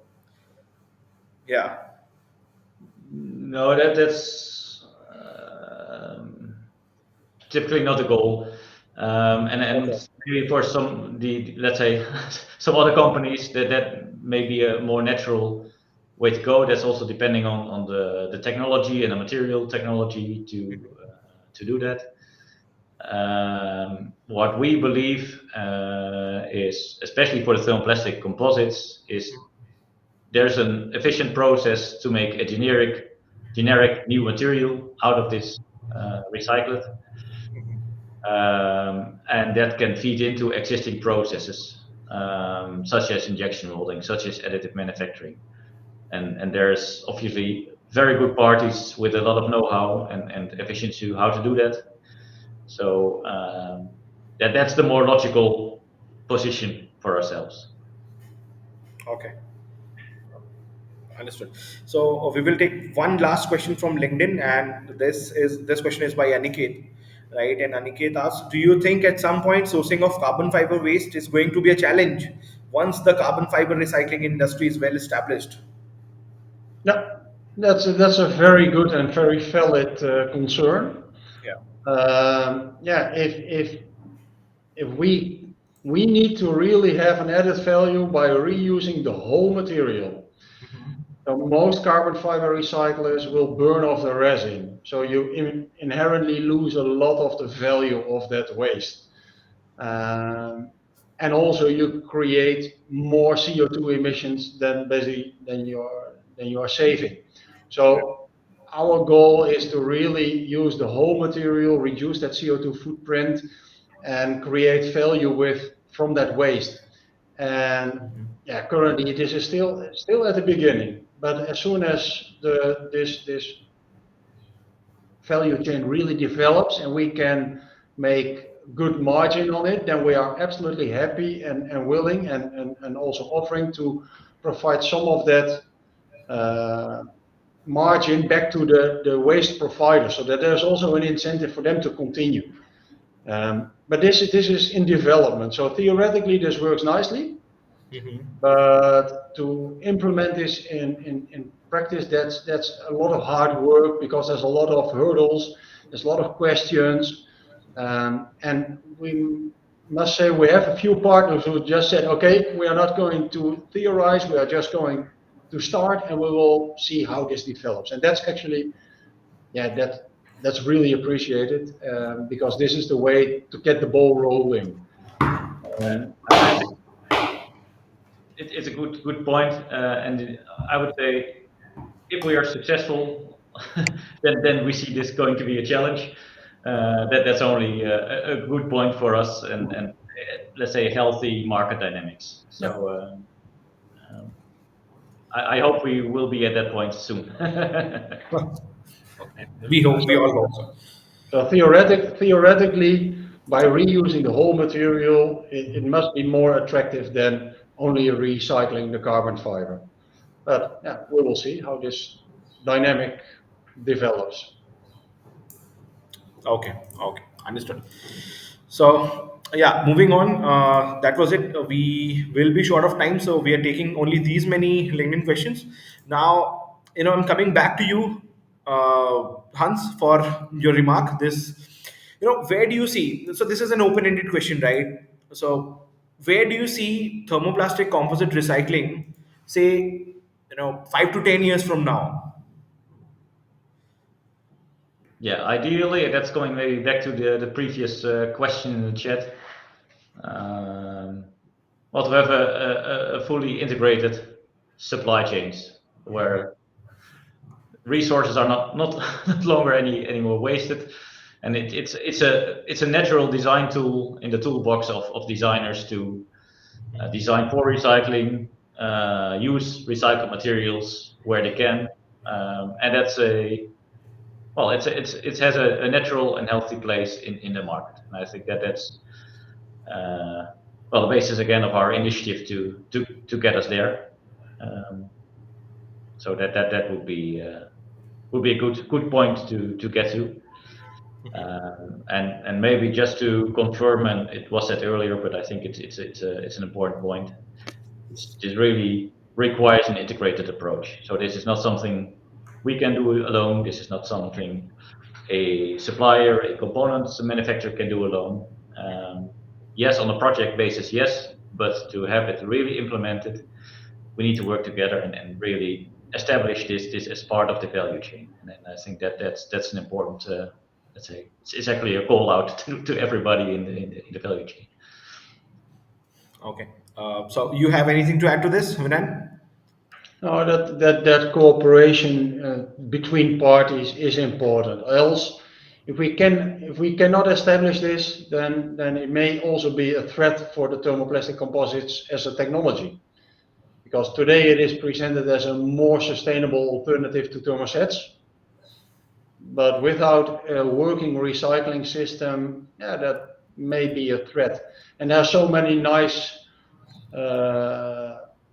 yeah. No, that's typically not the goal. And Okay. maybe for let's say some other companies that may be a more natural way to go. That's also depending on the technology and the material technology to do that. What we believe is, especially for the thermoplastic composites, is there's an efficient process to make a generic new material out of this recycled. and that can feed into existing processes, such as injection molding, such as additive manufacturing. And there's obviously very good parties with a lot of know-how and efficiency how to do that. So that's the more logical position for ourselves. Okay. Understood. So we will take one last question from LinkedIn, and this question is by Aniket, right? And Aniket asks, "Do you think at some point sourcing of carbon fiber waste is going to be a challenge once the carbon fiber recycling industry is well established?" Yeah, that's a very good and very valid concern. Yeah. Yeah, if we need to really have an added value by reusing the whole material. So most carbon fiber recyclers will burn off the resin, so you inherently lose a lot of the value of that waste. And also you create more CO2 emissions than basically than you are saving. So our goal is to really use the whole material, reduce that CO2 footprint, and create value from that waste. And yeah, currently this is still at the beginning, but as soon as this value chain really develops and we can make good margin on it, then we are absolutely happy and willing and also offering to provide some of that margin back to the waste provider, so that there's also an incentive for them to continue. But this is in development, so theoretically this works nicely. But to implement this in practice, that's a lot of hard work because there's a lot of hurdles, there's a lot of questions, and we must say we have a few partners who just said, okay, we are not going to theorize, we are just going to start, and we will see how this develops. And that's actually, yeah, that's really appreciated, because this is the way to get the ball rolling. I think it's a good point, and I would say if we are successful, then we see this going to be a challenge. That's only a good point for us, and let's say healthy market dynamics. So I hope we will be at that point soon. We hope, we all hope so. So theoretically, by reusing the whole material, it must be more attractive than only recycling the carbon fiber. But yeah, we will see how this dynamic develops. Okay, understood. So yeah, moving on. That was it. We will be short of time, so we are taking only these many LinkedIn questions. Now, I'm coming back to you, Hans, for your remark. Where do you see? So this is an open-ended question, right? So where do you see thermoplastic composite recycling, say, 5 to 10 years from now? Yeah, ideally, that's going maybe back to the previous question in the chat. Well, to have a fully integrated supply chains where resources are not not longer any more wasted, and it's a natural design tool in the toolbox of designers to design for recycling, use recycled materials where they can, and that's it has a natural and healthy place in the market, and I think that's the basis again of our initiative to get us there. So that would be a good point to get to. And maybe just to confirm, and it was said earlier, but I think it's an important point. It really requires an integrated approach. So this is not something we can do alone. This is not something a supplier, a component manufacturer can do alone. Yes, on a project basis, yes, but to have it really implemented, we need to work together and really establish this as part of the value chain. And I think that's an important, let's say, it's actually a call out to everybody in the value chain. Okay. So you have anything to add to this, Winand? No, that cooperation between parties is important. Else, If we cannot establish this, then it may also be a threat for the thermoplastic composites as a technology, because today it is presented as a more sustainable alternative to thermosets, but without a working recycling system, yeah, that may be a threat. And there are so many nice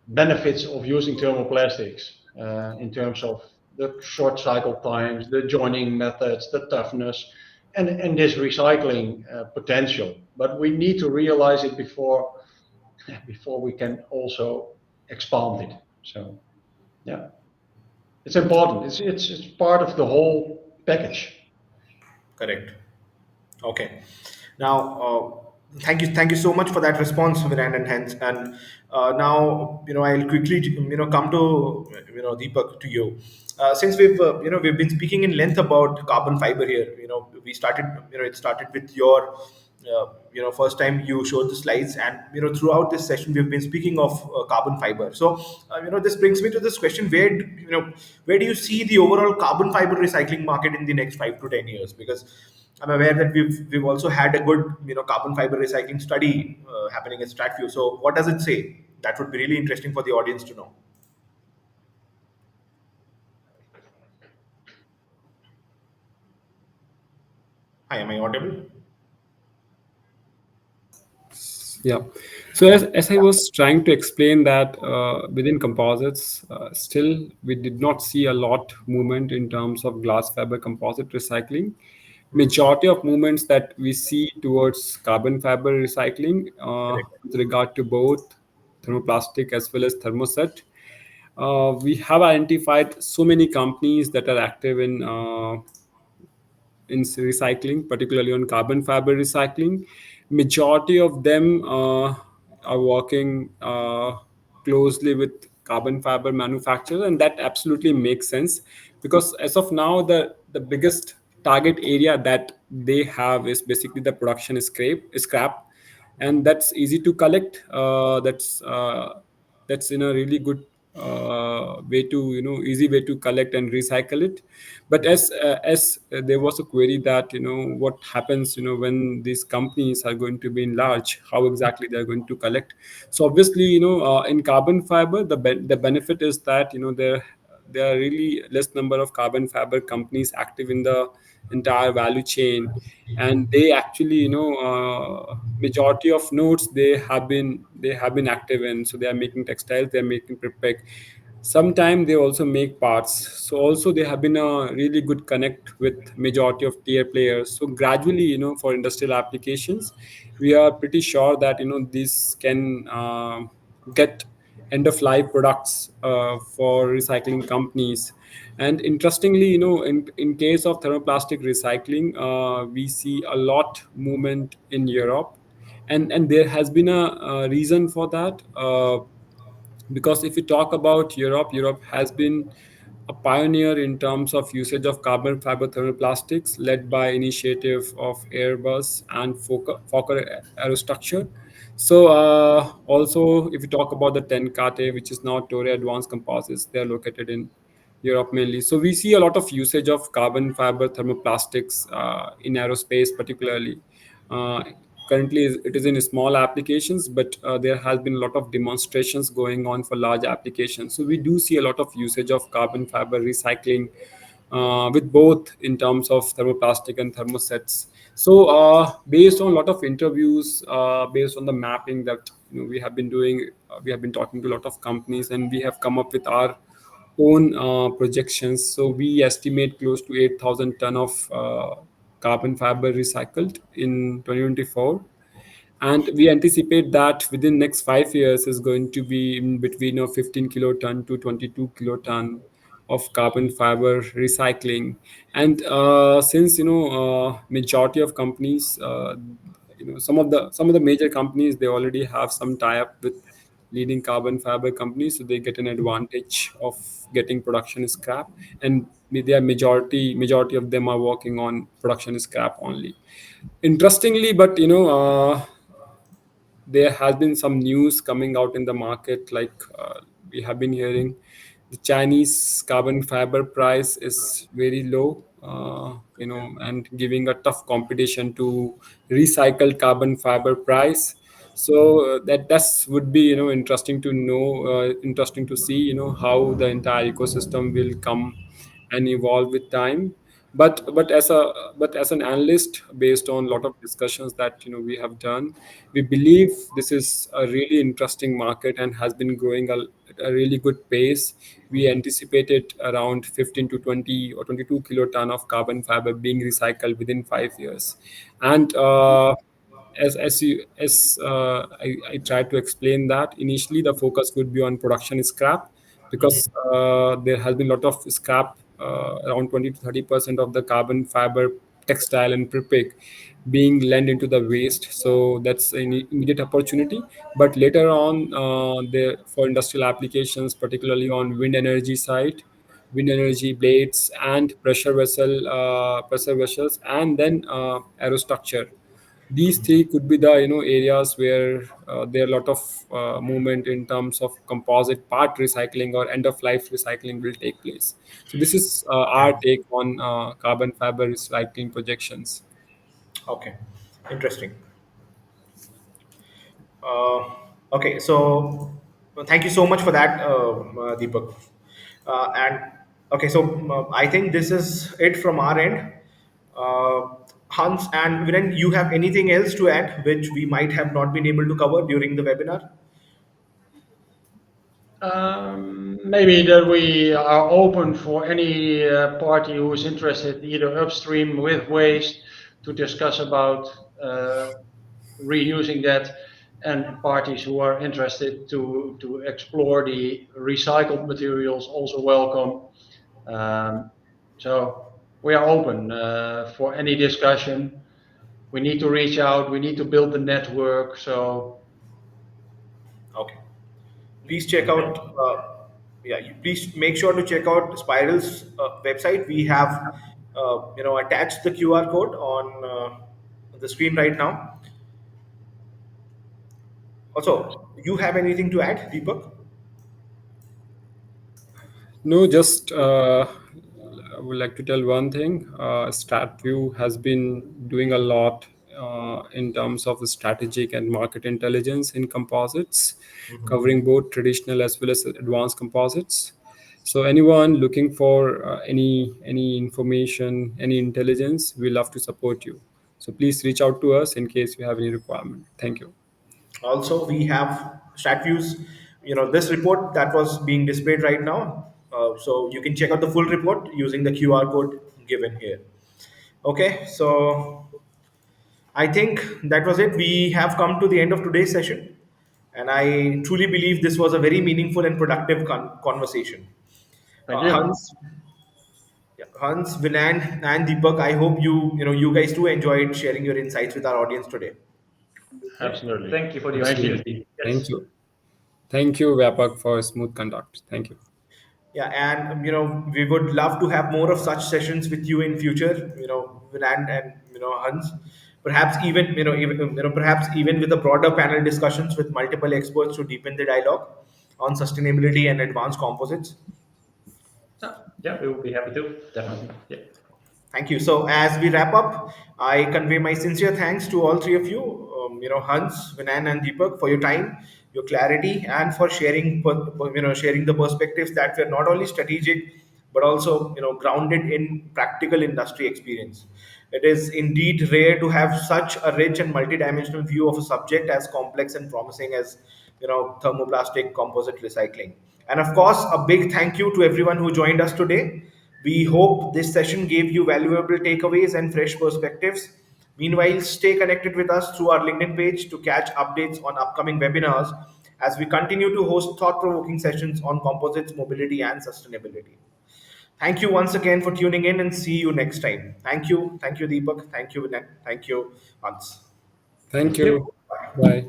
benefits of using thermoplastics in terms of the short cycle times, the joining methods, the toughness, and this recycling potential. But we need to realize it before we can also expand it. So yeah, it's important. It's part of the whole package. Correct. Okay. Now, thank you so much for that response, Viren and Hens. And now, I'll quickly, come to, Deepak, to you. Since we've been speaking in length about carbon fiber here. We started, it started with your, first time you showed the slides, and throughout this session we've been speaking of carbon fiber. So, this brings me to this question: where do you see the overall carbon fiber recycling market in the next 5 to 10 years? Because I'm aware that we've also had a good carbon fiber recycling study happening at Stratview. So what does it say? That would be really interesting for the audience to know. Hi, am I audible? Yeah. So as I was trying to explain that within composites, still we did not see a lot movement in terms of glass fiber composite recycling. Majority of movements that we see towards carbon fiber recycling Correct. with regard to both thermoplastic as well as thermoset. We have identified so many companies that are active in recycling, particularly on carbon fiber recycling. Majority of them are working closely with carbon fiber manufacturers, and that absolutely makes sense because as of now, the biggest target area that they have is basically the production scrap, and that's easy to collect. That's in a really good way to easy way to collect and recycle it. But as there was a query that what happens when these companies are going to be in large, how exactly they are going to collect. So obviously in carbon fiber the benefit is that there are really less number of carbon fiber companies active in the entire value chain, and they actually majority of nodes they have been active in. So they are making textiles, they are making prepec. Sometimes they also make parts, so also they have been a really good connect with majority of tier players. So gradually for industrial applications we are pretty sure that this can get end of life products for recycling companies. And interestingly in case of thermoplastic recycling, we see a lot movement in Europe, and there has been a reason for that. Because if you talk about Europe, Europe has been a pioneer in terms of usage of carbon fiber thermoplastics, led by initiative of Airbus and Fokker Aerostructure. So also, if you talk about the Tenkate, which is now Toray Advanced Composites, they are located in Europe mainly. So we see a lot of usage of carbon fiber thermoplastics in aerospace, particularly. Uh, Currently, it is in small applications, but there has been a lot of demonstrations going on for large applications. So we do see a lot of usage of carbon fiber recycling with both in terms of thermoplastic and thermosets. So based on a lot of interviews, based on the mapping that we have been doing, we have been talking to a lot of companies, and we have come up with our own projections. So we estimate close to 8,000 ton of carbon fiber recycled in 2024, and we anticipate that within next 5 years is going to be in between 15 kiloton to 22 kiloton of carbon fiber recycling. And since majority of companies, some of the major companies, they already have some tie up with leading carbon fiber companies, so they get an advantage of getting production scrap, and their majority of them are working on production scrap only. Interestingly, but there has been some news coming out in the market, like we have been hearing the Chinese carbon fiber price is very low and giving a tough competition to recycled carbon fiber price. So that's would be interesting to know, interesting to see how the entire ecosystem will come and evolve with time. But as an analyst, based on a lot of discussions that we have done, we believe this is a really interesting market and has been growing at a really good pace. We anticipated around 15 to 20 or 22 kiloton of carbon fiber being recycled within 5 years. And I tried to explain that initially the focus would be on production scrap, because there has been a lot of scrap, around 20 to 30% of the carbon fiber textile and prepreg being lent into the waste. So that's an immediate opportunity. But later on, there for industrial applications, particularly on wind energy side, wind energy blades and pressure vessels, and then aerostructure. These three could be the areas where there are a lot of movement in terms of composite part recycling or end of life recycling will take place. So this is our take on carbon fiber recycling projections. Okay, interesting. Uh, okay, so thank you so much for that, Deepak. And okay, so I think this is it from our end. Hans and Viren, you have anything else to add which we might have not been able to cover during the webinar? Maybe that we are open for any party who is interested, either upstream with waste, to discuss about reusing that, and parties who are interested to explore the recycled materials also welcome. So we are open for any discussion. We need to reach out. We need to build the network. So Okay. Please check Okay. out, please make sure to check out Spiral's website. We have, attached the QR code on the screen right now. Also, you have anything to add, Deepak? No, just I would like to tell one thing. Stratview has been doing a lot in terms of strategic and market intelligence in composites, covering both traditional as well as advanced composites. So anyone looking for any information, any intelligence, we love to support you. So please reach out to us in case you have any requirement. Thank you. Also, we have Stratviews, this report that was being displayed right now. So you can check out the full report using the QR code given here. Okay, so I think that was it. We have come to the end of today's session, and I truly believe this was a very meaningful and productive conversation. thank you. Hans, yeah, Hans, Vinand, and Deepak, I hope you guys too enjoyed sharing your insights with our audience today. Yeah. Absolutely. Thank you for the Thank you. opportunity. Thank Yes. you. Thank you, Vyapak, for smooth conduct. Thank you. Yeah, and we would love to have more of such sessions with you in future. Vinand and Hans, perhaps perhaps even with a broader panel discussions with multiple experts to deepen the dialogue on sustainability and advanced composites. Yeah, we will be happy to. Definitely. Yeah. Thank you. So as we wrap up, I convey my sincere thanks to all three of you, Hans, Vinan, and Deepak, for your time, your clarity, and for sharing the perspectives that were not only strategic but also grounded in practical industry experience. It is indeed rare to have such a rich and multidimensional view of a subject as complex and promising as thermoplastic composite recycling. And of course, a big thank you to everyone who joined us today. We hope this session gave you valuable takeaways and fresh perspectives. Meanwhile, stay connected with us through our LinkedIn page to catch updates on upcoming webinars as we continue to host thought provoking sessions on composites, mobility, and sustainability. Thank you once again for tuning in and see you next time. Thank you. Thank you, Deepak. Thank you, Vinay. Thank you, Hans. Thank Thank you. you. Bye.